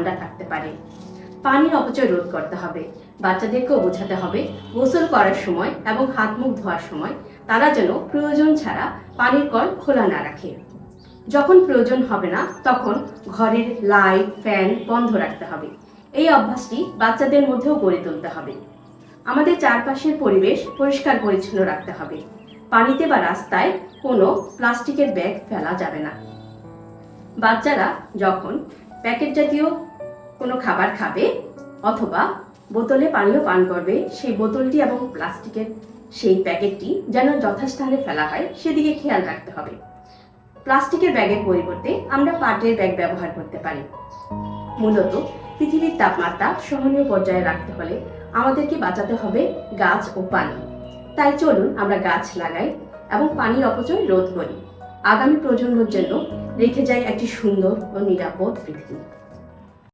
ঠান্ডা থাকতে পারে। পানির অপচয় রোধ করতে হবে। বাচ্চাদেরকেও বোঝাতে হবে গোসল করার সময় এবং হাত মুখ ধোয়ার সময় তারা যেন প্রয়োজন ছাড়া পানির কল খোলা না রাখে। যখন প্রয়োজন হবে না তখন ঘরের লাইট ফ্যান বন্ধ রাখতে হবে। এই অভ্যাসটি বাচ্চাদের মধ্যেও গড়ে তুলতে হবে। আমাদের চারপাশের পরিবেশ পরিষ্কার পরিচ্ছন্ন রাখতে হবে। পানিতে বা রাস্তায় কোনো প্লাস্টিকের ব্যাগ ফেলা যাবে না। বাচ্চারা যখন প্যাকেট জাতীয় কোনো খাবার খাবে অথবা বোতলে পানীয় পান করবে, সেই বোতলটি এবং প্লাস্টিকের সেই প্যাকেটটি যেন যথাস্থানে ফেলা হয় সেদিকে খেয়াল রাখতে হবে। প্লাস্টিকের ব্যাগের পরিবর্তে আমরা পাটের ব্যাগ ব্যবহার করতে পারি। মূলত পৃথিবীর তাপমাত্রা সহনীয় পর্যায়ে রাখতে হলে আমাদেরকে বাঁচাতে হবে গাছ ও পানি। তাই চলুন আমরা গাছ লাগাই এবং পানির অপচয় রোধ করি। আগামী প্রজন্মের জন্য রেখে যাই একটি সুন্দর ও নিরাপদ পৃথিবী।